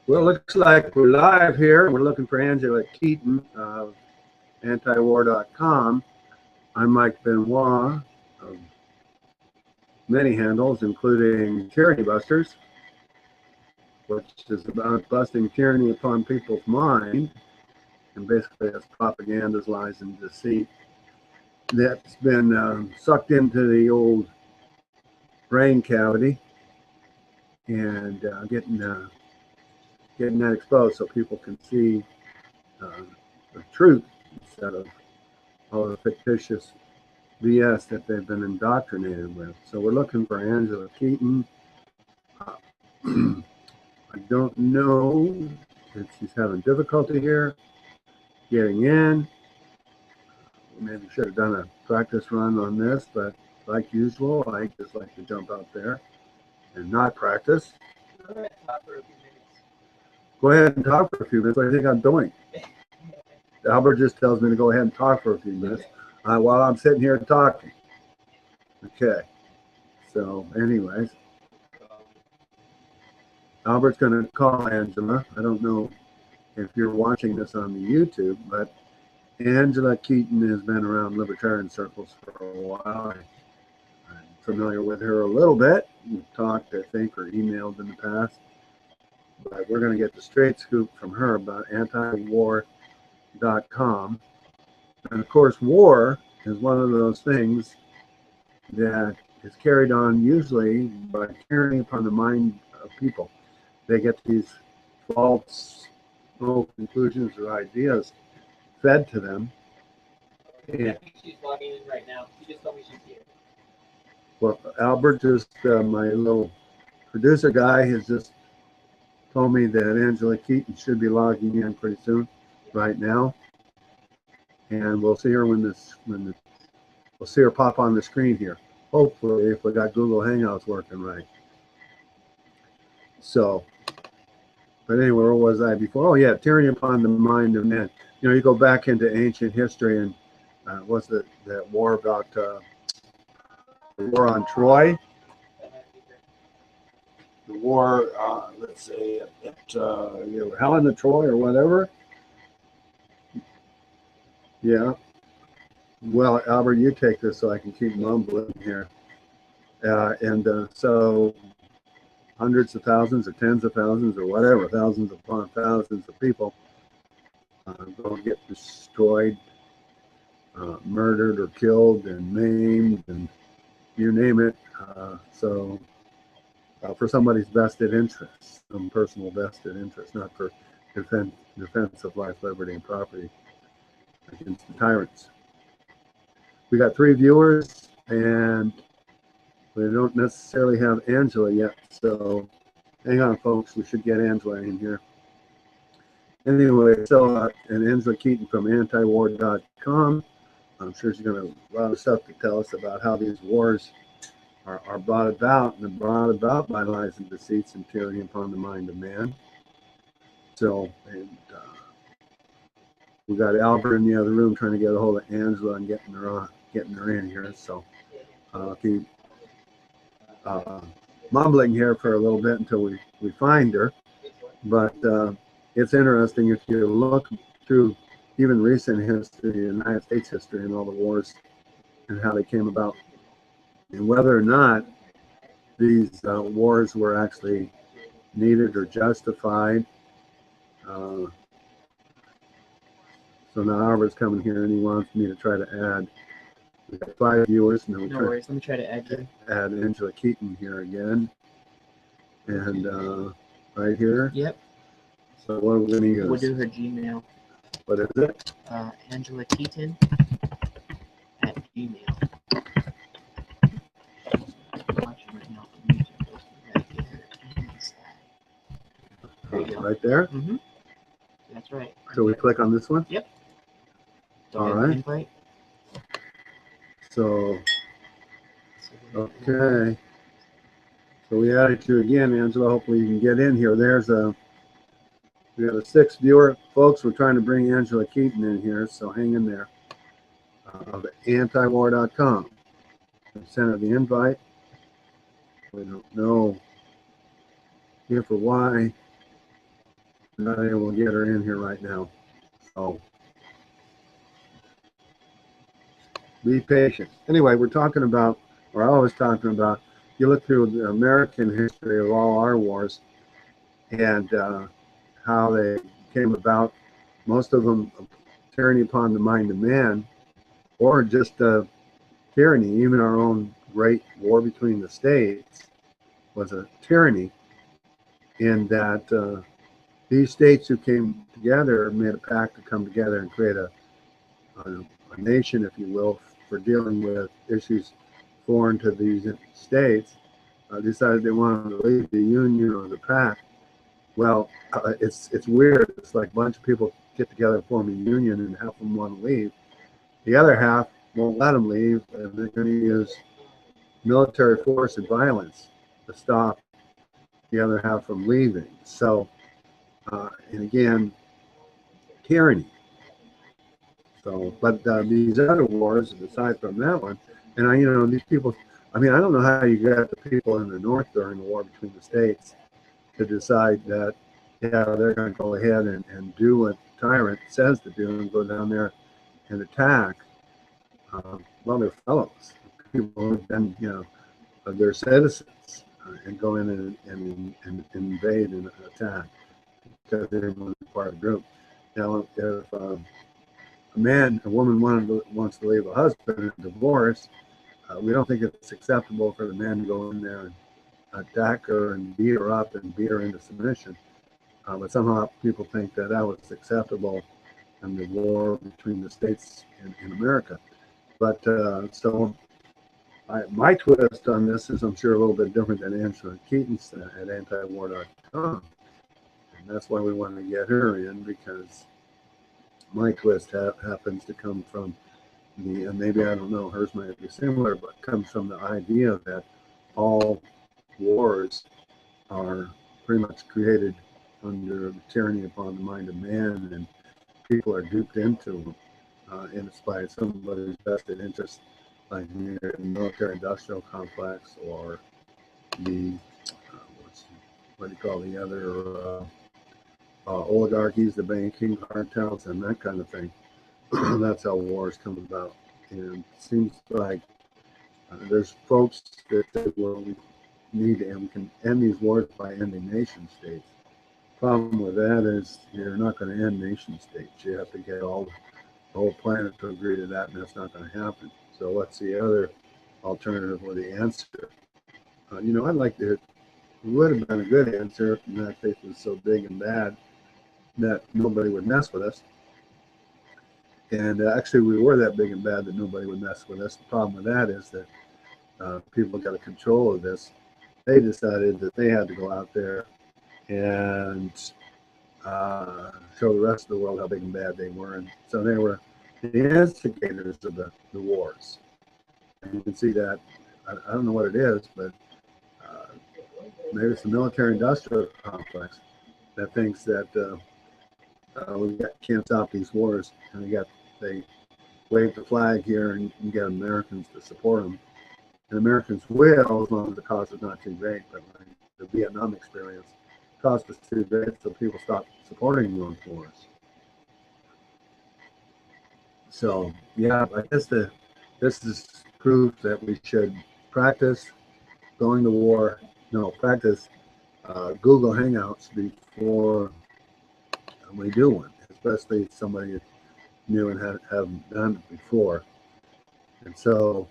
Well, it looks like we're live here. We're looking for Angela Keaton of antiwar.com. I'm Mike Benoit of many handles, including Tyranny Busters, which is about busting tyranny upon people's mind, and basically it's propaganda, lies, and deceit that's been sucked into the old brain cavity and getting that exposed so people can see the truth instead of all the fictitious BS that they've been indoctrinated with. So we're looking for Angela Keaton. I don't know if she's having difficulty here getting in. Maybe should have done a practice run on this, but like usual, I just like to jump out there and not practice. Go ahead and talk for a few minutes. What do you think I'm doing? Albert just tells me to go ahead and talk for a few minutes while I'm sitting here talking. Okay. So, anyways, Albert's going to call Angela. I don't know if you're watching this on the YouTube, but Angela Keaton has been around libertarian circles for a while. I'm familiar with her a little bit. We've talked, I think, or emailed in the past. But we're going to get the straight scoop from her about antiwar.com. And of course, war is one of those things that is carried on usually by tyranny upon the mind of people. They get these false conclusions or ideas fed to them. I think she's logging in right now. She just told me she's here. Well, Albert, just my little producer guy, has just told me that Angela Keaton should be logging in pretty soon, right now, and we'll see her we'll see her pop on the screen here. Hopefully, if we got Google Hangouts working right. So, but anyway, where was I before? Oh yeah, tyranny upon the mind of men. You know, you go back into ancient history, and what's that war about the war on Troy? The war, let's say, at Helen of Troy or whatever. Yeah. Well, Albert, you take this so I can keep mumbling here. So hundreds of thousands or tens of thousands or whatever, thousands upon thousands of people go get destroyed, murdered or killed and maimed and you name it. For somebody's vested interest, some personal vested interest, not for defense of life, liberty, and property against the tyrants. We got 3 viewers, and we don't necessarily have Angela yet, so hang on, folks. We should get Angela in here. Anyway, so and Angela Keaton from antiwar.com. I'm sure she's going to have a lot of stuff to tell us about how these wars are brought about, and brought about by lies and deceits and tyranny upon the mind of man. So, and we got Albert in the other room trying to get a hold of Angela and getting her in here. So I'll keep mumbling here for a little bit until we find her. But it's interesting if you look through even recent history, United States history, and all the wars and how they came about, and whether or not these wars were actually needed or justified. So now Albert's coming here and he wants me to try to add. We got 5 viewers. And no worries. Let me try to add you. Add Angela Keaton here again. And right here. Yep. So what are we going to use? We'll do her Gmail. What is it? Angela Keaton at Gmail. Right there? Mm-hmm. That's right. So we click on this one? Yep. All right. Invite. So, okay. So we added you again, Angela. Hopefully you can get in here. We have a 6th viewer. Folks, we're trying to bring Angela Keaton in here, so hang in there. Of antiwar.com. I sent her the invite. We don't know if or why not able to get her in here right now. So be patient. Anyway, we're talking about, or I was talking about, you look through the American history of all our wars and how they came about, most of them tyranny upon the mind of man, or just tyranny. Even our own great war between the states was a tyranny, in that these states who came together made a pact to come together and create a nation, if you will, for dealing with issues foreign to these states. Decided they wanted to leave the union or the pact. Well, it's weird. It's like a bunch of people get together and form a union, and half of them want to leave. The other half won't let them leave, and they're going to use military force and violence to stop the other half from leaving. So, and again, tyranny. So, but these other wars, aside from that one, and these people, I don't know how you got the people in the North during the war between the states to decide that, yeah, they're going to go ahead and do what the tyrant says to do and go down there and attack. Well, they're fellows. People who've been, they're citizens, and go in and invade and attack because they didn't want to be part of the group. Now, if a woman wants to leave a husband in a divorce, we don't think it's acceptable for the man to go in there and attack her and beat her up and beat her into submission. But somehow people think that was acceptable in the war between the states in America. But so my twist on this is, I'm sure, a little bit different than Angela Keaton's at antiwar.com. And that's why we want to get her in, because my twist happens to come from and maybe, I don't know, hers might be similar, but comes from the idea that all wars are pretty much created under the tyranny upon the mind of man, and people are duped into them, and it's by somebody's vested interest, like the military-industrial complex, or the what do you call the other oligarchies, the banking cartels, and that kind of thing. That's how wars come about. And it seems like there's folks that say, well, we need to can end these wars by ending nation states. Problem with that is you're not going to end nation states. You have to get the whole planet to agree to that, and that's not going to happen. So what's the other alternative or the answer? I'd like to, it would have been a good answer if the United States was so big and bad that nobody would mess with us. And actually, we were that big and bad that nobody would mess with us. The problem with that is that people got a control of this. They decided that they had to go out there and show the rest of the world how big and bad they were. And so they were the instigators of the wars. And you can see that, I don't know what it is, but maybe it's the military-industrial complex that thinks that we can't stop these wars, and they wave the flag here and you get Americans to support them. And Americans will, as long as the cost is not too great. But the Vietnam experience, cost was too great, so people stopped supporting those wars. So yeah, I guess this is proof that we should practice going to war. No, practice Google Hangouts before we do one, especially somebody new and haven't done it before. And so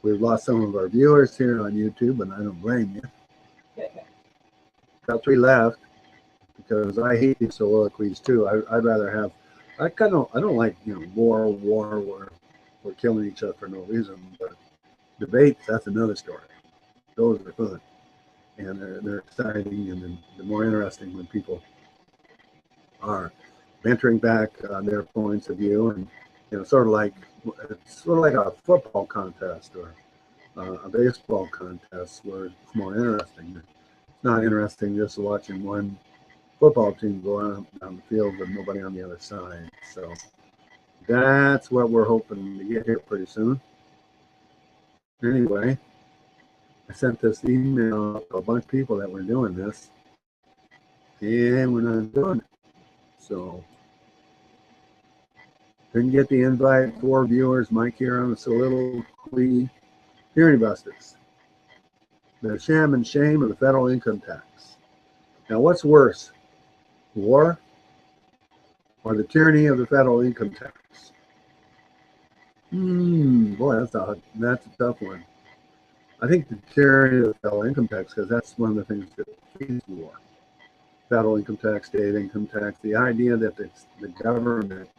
we've lost some of our viewers here on YouTube, and I don't blame you. Got 3 left, because I hate these soliloquies too. I'd rather have, I don't like war where we're killing each other for no reason. But debates, that's another story. Those are fun, and they're exciting, and they're more interesting when people are venturing back on their points of view, and it's sort of like a football contest or a baseball contest, where it's more interesting. It's not interesting just watching one football team go down the field with nobody on the other side. So that's what we're hoping to get here pretty soon. Anyway, I sent this email to a bunch of people that we're doing this, and we're not doing it. So didn't get the invite. 4 viewers. Mike here on the soliloquy. Tyranny busters. The sham and shame of the federal income tax. Now, what's worse, war or the tyranny of the federal income tax? Boy, that's a tough one. I think the tyranny of the federal income tax, because that's one of the things that feeds war. Federal income tax, state income tax, the idea that the government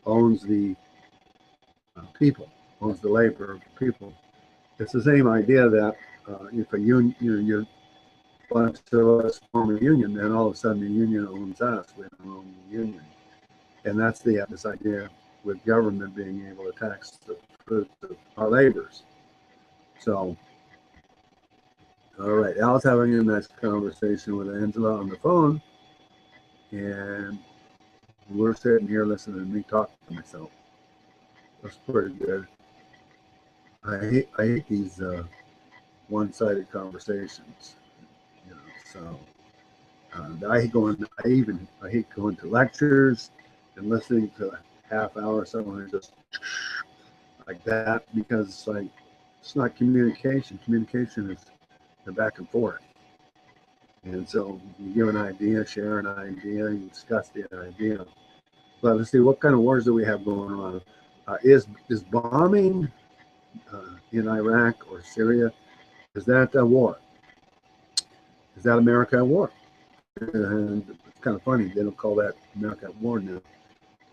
owns the people, owns the labor of the people. It's the same idea that if a union, you want to us form a union, then all of a sudden the union owns us. We don't own the union. And that's this idea with government being able to tax the fruits of our labors. So, all right, Al's having a nice conversation with Angela on the phone, and we're sitting here listening to me talk to myself. That's pretty good. I hate these one-sided conversations, you know. So I hate going to lectures and listening to a half hour someone just like that, because it's like it's not communication. Communication is the back and forth. And so you give an idea, share an idea, you discuss the idea. But let's see, what kind of wars do we have going on? Is bombing in Iraq or Syria, is that a war? Is that America at war? And it's kind of funny, they don't call that America at war now.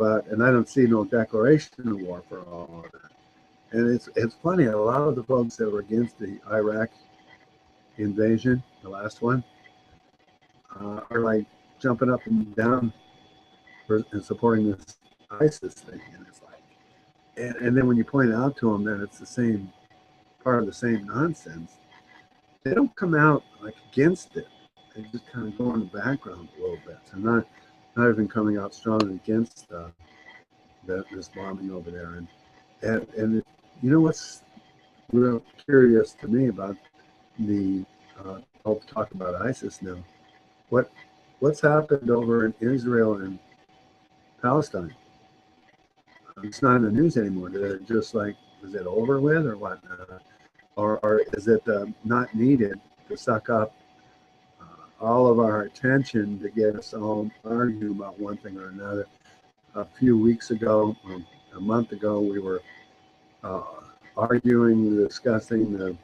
And I don't see no declaration of war for all of that. And it's funny, a lot of the folks that were against the Iraq invasion, the last one, are like jumping up and down and supporting this ISIS thing. And it's like, and then when you point out to them that it's the same, part of the same nonsense, they don't come out like against it. They just kind of go in the background a little bit. So not even coming out strong against this bombing over there. And you know what's real curious to me about the I'll talk about ISIS now. What's happened over in Israel and Palestine? It's not in the news anymore. They're just like, is it over with or what? Or is it not needed to suck up all of our attention to get us all arguing about one thing or another? A few weeks ago, a month ago, we were discussing the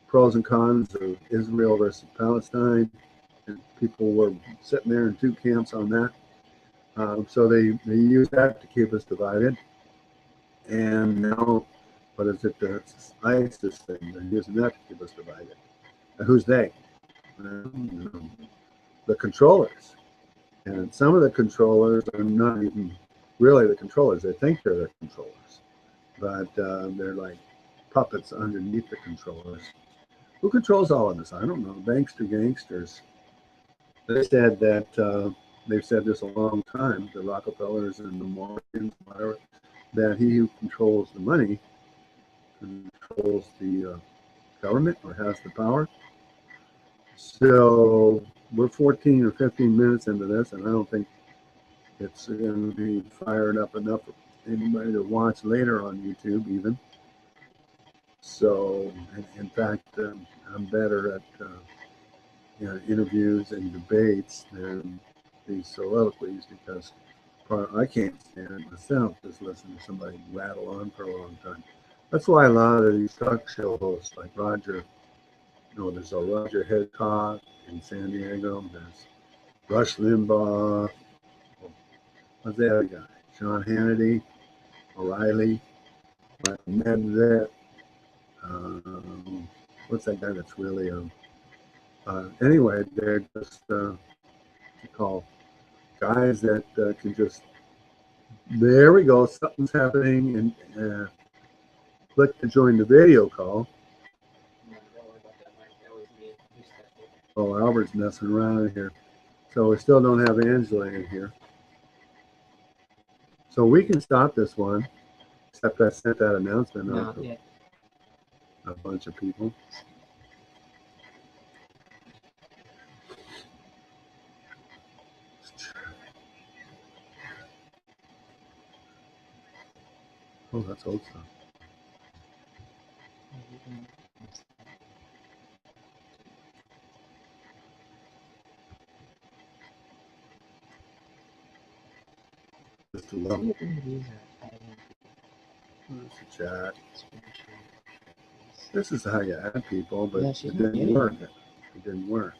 pros and cons of Israel versus Palestine, and people were sitting there in 2 camps on that. So they used that to keep us divided. And now, what is it? The ISIS thing, they're using that to keep us divided. And who's they? The controllers. And some of the controllers are not even really the controllers. They think they're the controllers, but they're like puppets underneath the controllers. Who controls all of this? I don't know. Bankster gangsters. They said that they've said this a long time. The Rockefellers and the Morgans, whatever, that he who controls the money controls the government or has the power. So we're 14 or 15 minutes into this, and I don't think it's going to be fired up enough for anybody to watch later on YouTube even. So, in fact, I'm better at interviews and debates than these soliloquies, because I can't stand it myself, just listening to somebody rattle on for a long time. That's why a lot of these talk show hosts like Roger, there's a Roger Hitchcock in San Diego, there's Rush Limbaugh, what's the other guy? Sean Hannity, O'Reilly, Medved, what's that guy that's really anyway, they're just call guys that can just, there we go, something's happening, and click to join the video call. Oh, Albert's messing around in here. So we still don't have Angela in here. So we can stop this one, except I sent that announcement out to a bunch of people. Oh, that's old stuff. Just a level. There's a chat. This is how you add people, but it didn't work. It didn't work.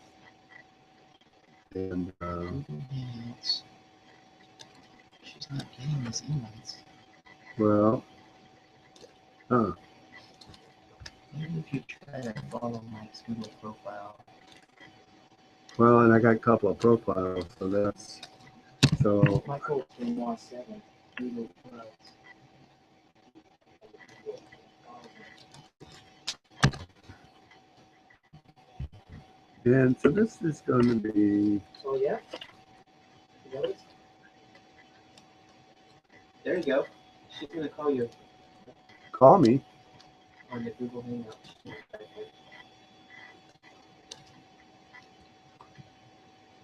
And she's not getting these invites. well, Maybe if you try to follow Mike's Google profile. well, and I got a couple of profiles, so that's so. Michael Benoit 7, Google Plus. And so this is going to be. Oh yeah. There you go. She's gonna call you Call me. on the Google Hangout.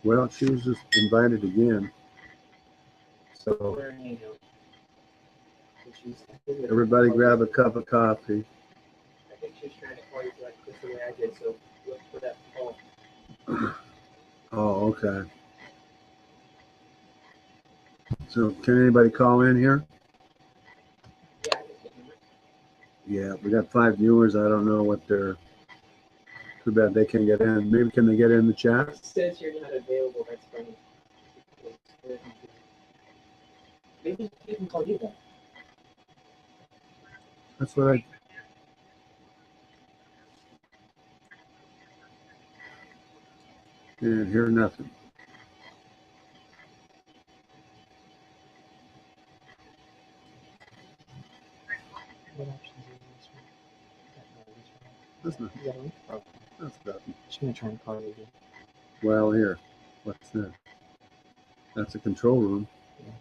Well, she was just invited again. So Or Hangout. everybody grab a cup of coffee. I think she's trying to call you like just the way I did. So look for that call. Oh, okay. So can anybody call in here? Yeah. Yeah, we got 5 viewers. I don't know what they're. Too bad they can't get in. Maybe can they get in the chat? It says you're not available. That's funny. Maybe you can call you then. That's what I. Can't hear nothing. What options are this one? That's nothing. That's nothing. She's gonna try and call you again. Well, here. What's that? That's a control room. Yeah.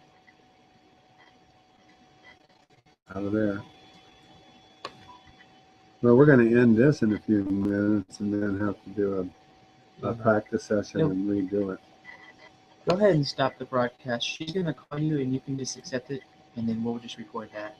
Out of there. Well, we're going to end this in a few minutes and then have to do a practice session and redo it. Go ahead and stop the broadcast. She's gonna call you and you can just accept it and then we'll just record that.